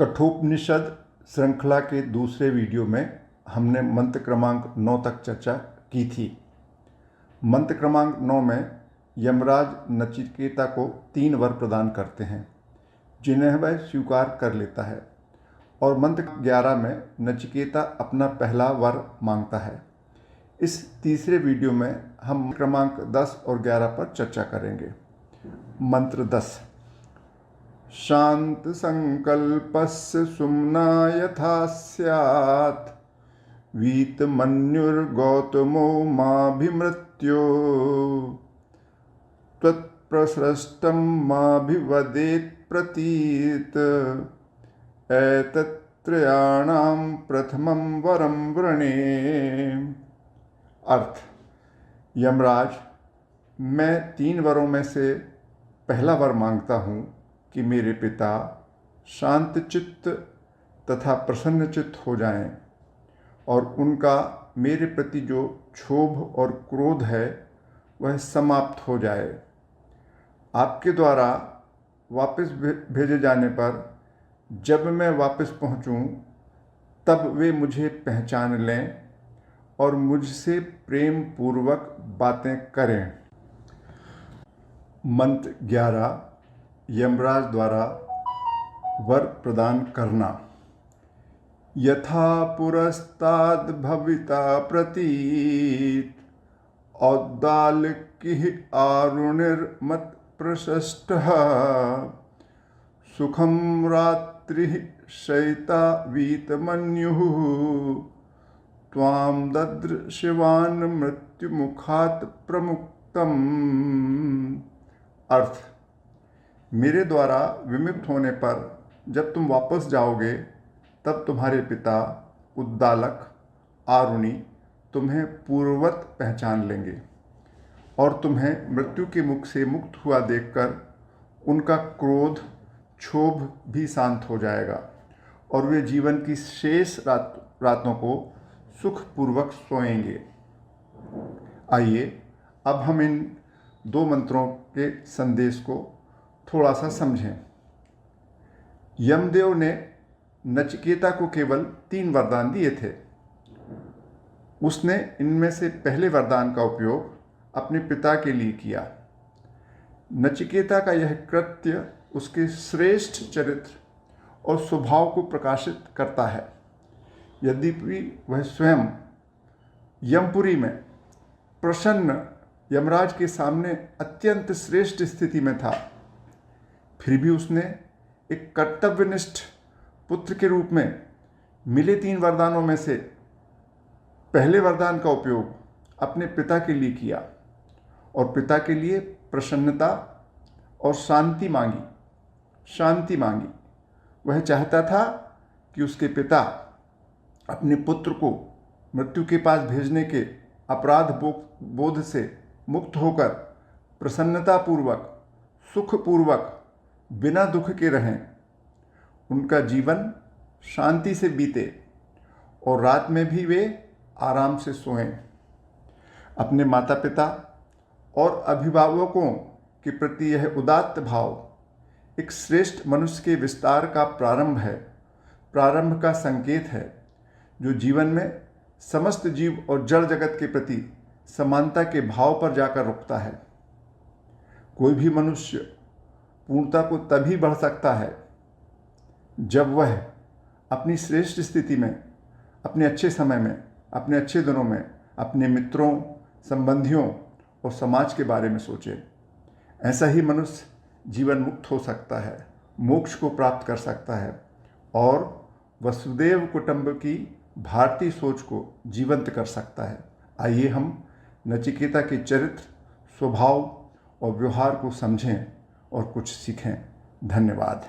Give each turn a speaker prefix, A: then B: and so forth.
A: कठोपनिषद श्रृंखला के दूसरे वीडियो में हमने मंत्र क्रमांक 9 तक चर्चा की थी। मंत्र क्रमांक 9 में यमराज नचिकेता को 3 वर प्रदान करते हैं जिन्हें वह स्वीकार कर लेता है, और मंत्र 11 में नचिकेता अपना पहला वर मांगता है। इस तीसरे वीडियो में हम क्रमांक 10 और 11 पर चर्चा करेंगे। मंत्र 10। शांत संकल्पस्य सुम्ना यथा स्यात् वीतमन्युर्गौतमो माभिमृत्यो त्वत्प्रसृष्टं माभिवदेत् प्रतीत एतत्त्रयाणां प्रथमं वरं वृणे। अर्थ: यमराज, मैं 3 वरों में से पहला वर मांगता हूँ कि मेरे पिता शांतचित्त तथा प्रसन्नचित्त हो जाएं और उनका मेरे प्रति जो क्षोभ और क्रोध है वह समाप्त हो जाए। आपके द्वारा वापस भेजे जाने पर जब मैं वापस पहुँचूँ तब वे मुझे पहचान लें और मुझसे प्रेम पूर्वक बातें करें। मंत्र 11। यमराज द्वारा वर प्रदान करना। यथा पुरस्ताद भविता प्रतीत औद्दालिकिः आरुणिर्मत् प्रशस्तः सुखं रात्रिः शयिता वीतमन्युः त्वां ददृशिवान् मृत्युमुखात् प्रमुक्तम्। अर्थ: मेरे द्वारा विमुक्त होने पर जब तुम वापस जाओगे तब तुम्हारे पिता उद्दालक आरुणि तुम्हें पूर्ववत पहचान लेंगे और तुम्हें मृत्यु के मुख से मुक्त हुआ देखकर उनका क्रोध क्षोभ भी शांत हो जाएगा और वे जीवन की शेष रातों को सुखपूर्वक सोएंगे। आइए अब हम इन 2 मंत्रों के संदेश को थोड़ा सा समझें। यमदेव ने नचिकेता को केवल 3 वरदान दिए थे। उसने इनमें से पहले वरदान का उपयोग अपने पिता के लिए किया। नचिकेता का यह कृत्य उसके श्रेष्ठ चरित्र और स्वभाव को प्रकाशित करता है। यद्यपि वह स्वयं यमपुरी में प्रसन्न यमराज के सामने अत्यंत श्रेष्ठ स्थिति में था, फिर भी उसने एक कर्तव्यनिष्ठ पुत्र के रूप में मिले 3 वरदानों में से पहले वरदान का उपयोग अपने पिता के लिए किया और पिता के लिए प्रसन्नता और शांति मांगी। वह चाहता था कि उसके पिता अपने पुत्र को मृत्यु के पास भेजने के अपराध बोध से मुक्त होकर प्रसन्नतापूर्वक सुखपूर्वक बिना दुख के रहें, उनका जीवन शांति से बीते और रात में भी वे आराम से सोएं। अपने माता पिता और अभिभावकों के प्रति यह उदात्त भाव एक श्रेष्ठ मनुष्य के विस्तार का प्रारंभ का संकेत है, जो जीवन में समस्त जीव और जड़ जगत के प्रति समानता के भाव पर जाकर रुकता है। कोई भी मनुष्य पूर्णता को तभी बढ़ सकता है जब वह अपनी श्रेष्ठ स्थिति में, अपने अच्छे समय में, अपने अच्छे दिनों में अपने मित्रों, संबंधियों और समाज के बारे में सोचे। ऐसा ही मनुष्य जीवन मुक्त हो सकता है, मोक्ष को प्राप्त कर सकता है और वसुदेव कुटुंब की भारतीय सोच को जीवंत कर सकता है। आइए हम नचिकेता के चरित्र, स्वभाव और व्यवहार को समझें और कुछ सीखें। धन्यवाद।